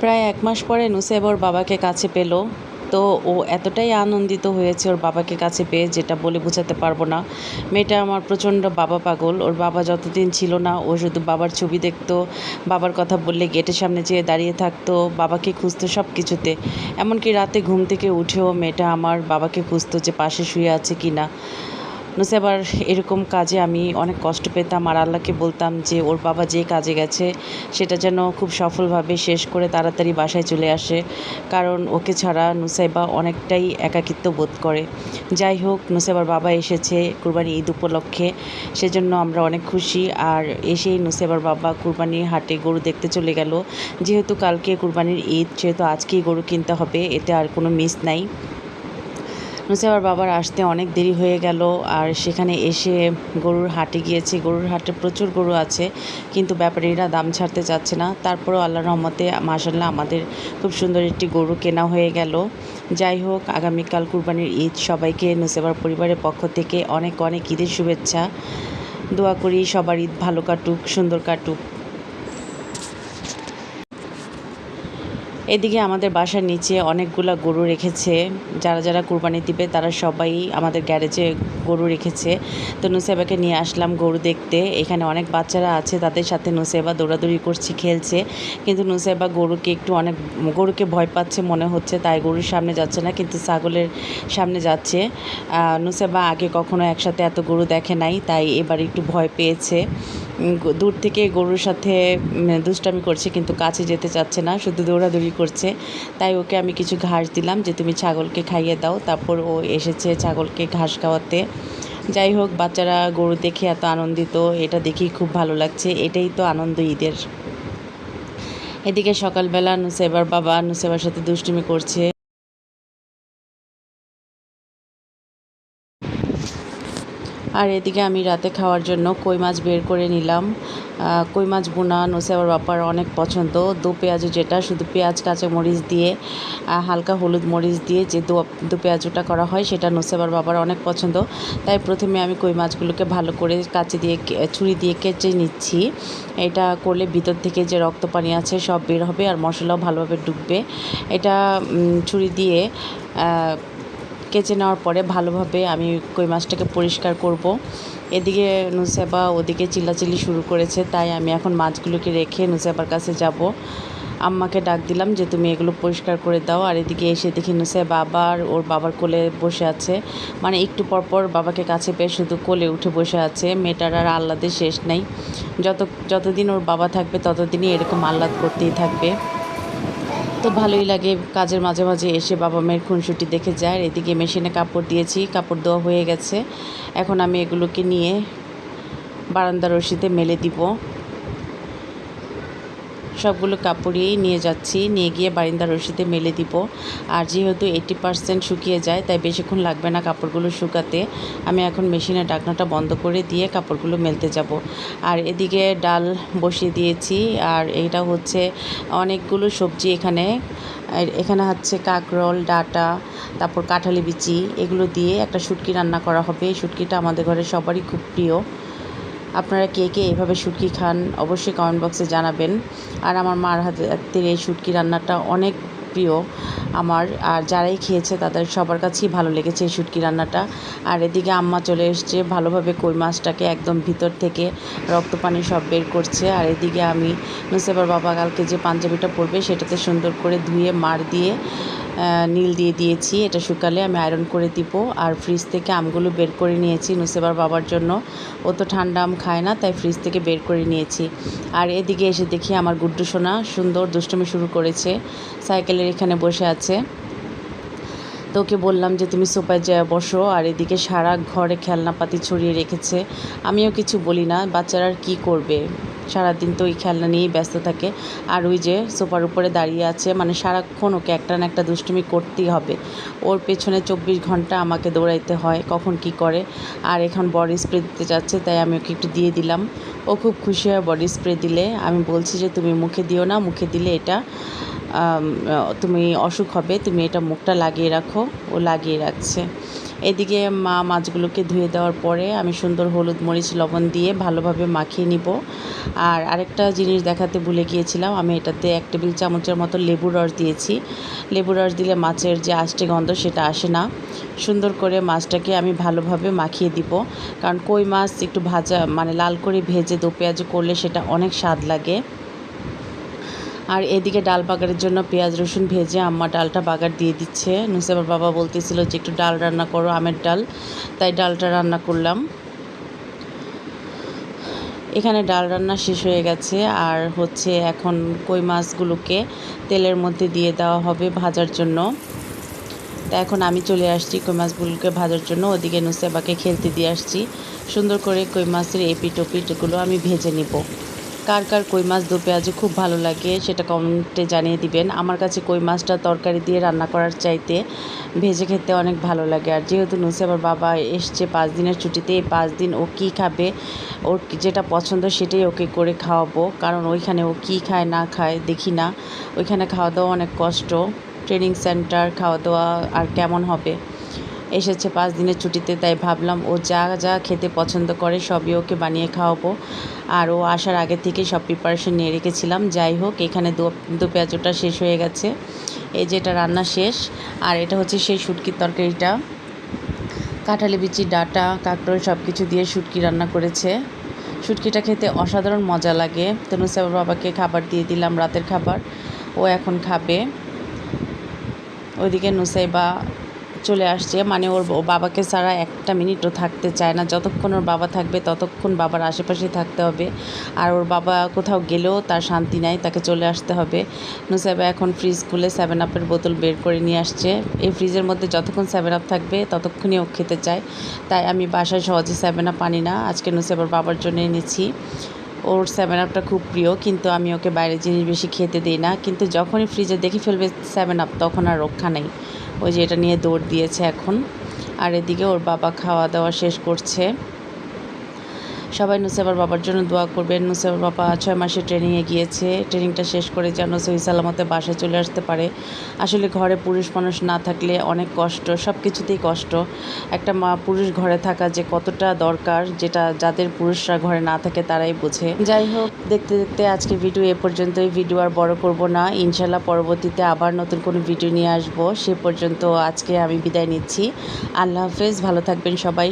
প্রায় ১ মাস পরে নুসেব ওর বাবাকে কাছে পেল। তো ও এতটাই আনন্দিত হয়েছে ওর বাবাকে কাছে পেয়ে, যেটা বলে বোঝাতে পারবো না। মেয়েটা আমার প্রচণ্ড বাবা পাগল। ওর বাবা যতদিন ছিল না, ও শুধু বাবার ছবি দেখতো, বাবার কথা বললে গেটের সামনে যেয়ে দাঁড়িয়ে থাকতো, বাবাকে খুঁজতো সব কিছুতে। এমনকি রাতে ঘুম থেকে উঠেও মেয়েটা আমার বাবাকে খুঁজতো যে পাশে শুয়ে আছে কি না। নুসেবার এরকম কাজে আমি অনেক কষ্ট পেতাম, আর আল্লাহকে বলতাম যে ওর বাবা যে কাজে গেছে সেটা যেন খুব সফলভাবে শেষ করে তাড়াতাড়ি বাসায় চলে আসে, কারণ ওকে ছাড়া নুসাইবা অনেকটাই একাকিত্ব বোধ করে। যাই হোক, নুসেবার বাবা এসেছে কুরবানি ঈদ উপলক্ষে, সেজন্য আমরা অনেক খুশি। আর এসেই নুসেবার বাবা কুরবানির হাটে গরু দেখতে চলে গেল। যেহেতু কালকে কুরবানির ঈদ, সেহেতু আজকেই গরু কিনতে হবে, এতে আর কোনো মিস নাই। নুসেবার বাবার আসতে অনেক দেরি হয়ে গেল, আর সেখানে এসে গরুর হাটে গিয়েছে। গরুর হাটে প্রচুর গরু আছে, কিন্তু ব্যাপারীরা দাম ছাড়তে চাচ্ছে না। তারপরেও আল্লাহর রহমতে মাশাআল্লাহ আমাদের খুব সুন্দর একটি গরু কেনা হয়ে গেল। যাই হোক, আগামীকাল কুরবানির ঈদ। সবাইকে নুসেবার পরিবারের পক্ষ থেকে অনেক অনেক ঈদের শুভেচ্ছা। দোয়া করি সবার ঈদ ভালো কাটুক, সুন্দর কাটুক। এদিকে আমাদের বাসার নিচে অনেকগুলা গরু রেখেছে। যারা যারা কুরবানি দিবে তারা সবাই আমাদের গ্যারেজে গরু রেখেছে। তো নুসেবাকে নিয়ে আসলাম গরু দেখতে। এখানে অনেক বাচ্চারা আছে, তাদের সাথে নুসেবা দৌড়াদৌড়ি করছে, খেলছে। কিন্তু নুসেবা গরুকে ভয় পাচ্ছে মনে হচ্ছে, তাই গরুর সামনে যাচ্ছে না, কিন্তু ছাগলের সামনে যাচ্ছে। নুসেবা আগে কখনো একসাথে এত গরু দেখে নাই, তাই এবার একটু ভয় পেয়েছে। দূর থেকে গরুর সাথে দুষ্টামি করছে, কিন্তু কাছে যেতে চাচ্ছে না, শুধু দৌড়াদৌড়ি করছে। তাই ওকে আমি কিছু ঘাস দিলাম যে তুমি ছাগলকে খাইয়ে দাও। তারপর ও এসেছে ছাগলকে ঘাস খাওয়াতে। যাই হোক, বাচ্চারা গরু দেখে এত আনন্দিত, এটা দেখেই খুব ভালো লাগছে। এটাই তো আনন্দ ঈদের। এদিকে সকালবেলা নুসেবার বাবা নুসেবার সাথে দুষ্টুমি করছে। আর এদিকে আমি রাতে খাওয়ার জন্য কই মাছ বের করে নিলাম। কই মাছ ভুনা নুসেবার বাবার অনেক পছন্দ। দো পেঁয়াজু, যেটা শুধু পেঁয়াজ কাঁচা মরিচ দিয়ে হালকা হলুদ মরিচ দিয়ে যে দো পেঁয়াজুটা করা হয়, সেটা নুসেবার বাবার অনেক পছন্দ। তাই প্রথমে আমি কই মাছগুলোকে ভালো করে ছুরি দিয়ে কেচে নিচ্ছি। এটা করলে ভিতর থেকে যে রক্ত পানি আছে সব বের হবে, আর মশলাও ভালোভাবে ঢুকবে। এটা ছুরি দিয়ে কেচে নেওয়ার পরে ভালোভাবে আমি কই মাছটাকে পরিষ্কার করব। এদিকে নুসেবা ওদিকে চিল্লাচিল্লি শুরু করেছে, তাই আমি এখন মাছগুলোকে রেখে নুসেবার কাছে যাব। আম্মাকে ডাক দিলাম যে তুমি এগুলো পরিষ্কার করে দাও। আর এদিকে এসে দেখি নুসেবা আবার ওর বাবার কোলে বসে আছে, মানে একটু পরপর বাবাকে কাছে পেয়ে শুধু কোলে উঠে বসে আছে। মেয়েটার আর আহ্লাদের শেষ নাই। যতদিন ওর বাবা থাকবে ততদিনই এরকম আহ্লাদ করতেই থাকবে। তো ভালোই লাগে, কাজের মাঝে মাঝে এসে বাবা মায়ের খুনসুটি দেখে যায়। আর এদিকে মেশিনে কাপড় দিয়েছি, কাপড় দেওয়া হয়ে গেছে। এখন আমি এগুলোকে নিয়ে বারান্দার রশিতে মেলে দিব। সবগুলো কাপড়ই নিয়ে যাচ্ছি, নিয়ে গিয়ে বারান্দার রশিতে মেলে দিব। আর যেহেতু 80% শুকিয়ে যায়, তাই বেশিক্ষণ লাগবে না কাপড়গুলো শুকাতে। আমি এখন মেশিনের ঢাকনাটা বন্ধ করে দিয়ে কাপড়গুলো মেলতে যাব। আর এদিকে ডাল বসিয়ে দিয়েছি। আর এইটা হচ্ছে অনেকগুলো সবজি এখানে হচ্ছে কাঁকরোল, ডাঁটা, তারপর কাঁঠালি বিচি, এগুলো দিয়ে একটা শুটকি রান্না করা হবে। এই শুটকিটা আমাদের ঘরে সবারই খুব প্রিয়। আপনারা কে কে এভাবে শুটকি খান অবশ্যই কমেন্ট বক্সে জানাবেন। আর আমার মার হাতের এই শুটকি রান্নাটা অনেক প্রিয় আমার, আর যারাই খেয়েছে তাদের সবার কাছেই ভালো লেগেছে এই শুটকি রান্নাটা। আর এদিকে আম্মা চলে এসছে, ভালোভাবে কই মাছটাকে একদম ভিতর থেকে রক্ত পানি সব বের করছে। আর এদিকে আমি নুসেবার বাবা কালকে যে পাঞ্জাবিটা পরবে সেটাতে সুন্দর করে ধুয়ে মার দিয়ে নীল দিয়ে দিয়েছি। এটা শুকালে আমি আয়রন করে দিব। আর ফ্রিজ থেকে আমগুলো বের করে নিয়েছি নুসেবার বাবার জন্য। ও তো ঠান্ডা আম খায় না, তাই ফ্রিজ থেকে বের করে নিয়েছি। আর এদিকে এসে দেখি আমার গুড্ডু সোনা সুন্দর দুষ্টুমি শুরু করেছে, সাইকেলের এখানে বসে আছে। তো ওকে বললাম যে তুমি সোফায় যেয়ে বসো। আর এদিকে সারা ঘরে খেলনাপাতি ছড়িয়ে রেখেছে। আমিও কিছু বলি না, বাচ্চারা আর কী করবে, সারাদিন তো ওই খেলনা নিয়েই ব্যস্ত থাকে। আর ওই যে সোফার উপরে দাঁড়িয়ে আছে, মানে সারাক্ষণ ওকে একটা না একটা দুষ্টুমি করতেই হবে। ওর পেছনে 24 ঘন্টা আমাকে দৌড়াইতে হয়, কখন কি করে। আর এখন বডি স্প্রে দিতে যাচ্ছে, তাই আমি ওকে একটু দিয়ে দিলাম। ও খুব খুশি হয় বডি স্প্রে দিলে। আমি বলছি যে তুমি মুখে দিও না, মুখে দিলে এটা তুমি অসুখ হবে, তুমি এটা মুখটা লাগিয়ে রাখো। ও লাগিয়ে রাখছে। এদিকে মা মাছগুলোকে ধুয়ে দেওয়ার পরে আমি সুন্দর হলুদ মরিচ লবণ দিয়ে ভালোভাবে মাখিয়ে নিব। আর আরেকটা জিনিস দেখাতে ভুলে গিয়েছিলাম, আমি এটাতে 1 টেবিল চামচের মতো লেবুর রস দিয়েছি। লেবুর রস দিলে মাছের যে আষ্টে গন্ধ সেটা আসে না। সুন্দর করে মাছটাকে আমি ভালোভাবে মাখিয়ে দিব, কারণ কই মাছ একটু ভাজা মানে লাল করে ভেজে দো পেঁয়াজ করলে সেটা অনেক স্বাদ লাগে। আর এদিকে ডাল বাগারের জন্য পেঁয়াজ রসুন ভেজে আম্মা ডালটা বাগার দিয়ে দিচ্ছে। নুসেবার বাবা বলতেছিল যে একটু ডাল রান্না করো, আমের ডাল, তাই ডালটা রান্না করলাম। এখানে ডাল রান্না শেষ হয়ে গেছে, আর হচ্ছে এখন কই মাছগুলোকে তেলের মধ্যে দিয়ে দেওয়া হবে ভাজার জন্য। তা এখন আমি চলে আসছি কই মাছগুলোকে ভাজার জন্য, ওদিকে নুসেবাকে খেলতে দিয়ে আসছি। সুন্দর করে কই মাছের এপিট ওপিটগুলো আমি ভেজে নিব। কার কার কই মাছ দো পেঁয়াজে খুব ভালো লাগে সেটা কমেন্টে জানিয়ে দিবেন। আমার কাছে কই মাছটা তরকারি দিয়ে রান্না করার চাইতে ভেজে খেতে অনেক ভালো লাগে। আর যেহেতু নুসেবার বাবা এসছে 5 দিনের ছুটিতে, এই 5 দিন ও কী খাবে, ওর যেটা পছন্দ সেটাই ওকে করে খাওয়াবো, কারণ ওইখানে ও কী খায় না খায় দেখি না। ওইখানে খাওয়া দাওয়া অনেক কষ্ট, ট্রেনিং সেন্টার, খাওয়া দাওয়া আর কেমন হবে। এসেছে 5 দিনের ছুটিতে, তাই ভাবলাম ও যা যা খেতে পছন্দ করে সবই ওকে বানিয়ে খাওয়াবো। আর ও আসার আগে থেকে সব প্রিপারেশন নিয়ে রেখেছিলাম। যাই হোক, এখানে দো পেঁয়াজটা শেষ হয়ে গেছে, এই যে এটা রান্না শেষ। আর এটা হচ্ছে সেই শুটকির তরকারিটা, কাঁঠালি বিচি, ডাঁটা, কাঁকরোল সব কিছু দিয়ে শুটকি রান্না করেছে। শুটকিটা খেতে অসাধারণ মজা লাগে। তো নুসেবার বাবাকে খাবার দিয়ে দিলাম, রাতের খাবার, ও এখন খাবে। ওইদিকে নুসাইবা চলে আসছে, মানে ওর বাবাকে ছাড়া একটা মিনিটও থাকতে চায় না। যতক্ষণ ওর বাবা থাকবে ততক্ষণ বাবার আশেপাশে থাকতে হবে, আর ওর বাবা কোথাও গেলেও তার শান্তি নাই, তাকে চলে আসতে হবে। নুসাইবা এখন ফ্রিজ খুলে 7 আপের বোতল বের করে নিয়ে আসছে। এই ফ্রিজের মধ্যে যতক্ষণ 7 আপ থাকবে ততক্ষণই ও খেতে চায়, তাই আমি বাসায় সহজে 7 আপ আনি না। আজকে নুসাইবার বাবার জন্য এনেছি। ওর 7 আপটা খুব প্রিয়, কিন্তু আমি ওকে বাইরের জিনিস বেশি খেতে দিই না। কিন্তু যখনই ফ্রিজে দেখে ফেলবে 7 আপ তখন আর রক্ষা নেই, ওই যে এটা নিয়ে দৌড় দিয়েছে এখন। আর এদিকে ওর বাবা খাওয়া দাওয়া শেষ করছে। সবাই নুসেবার বাবার জন্য দোয়া করবেন। নুসেবার বাবা 6 মাসে ট্রেনিংয়ে গিয়েছে, ট্রেনিংটা শেষ করে যেন সহি সালামতে বাসায় চলে আসতে পারে। আসলে ঘরে পুরুষ মানুষ না থাকলে অনেক কষ্ট, সব কিছুতেই কষ্ট। একটা পুরুষ ঘরে থাকা যে কতটা দরকার, যেটা যাদের পুরুষরা ঘরে না থাকে তারাই বোঝে। যাই হোক, দেখতে দেখতে আজকে ভিডিও এ পর্যন্তই। ভিডিও আর বড় করব না, ইনশাল্লাহ পরবর্তীতে আবার নতুন কোনো ভিডিও নিয়ে আসবো। সে পর্যন্ত আজকে আমি বিদায় নিচ্ছি। আল্লাহ হাফেজ, ভালো থাকবেন সবাই।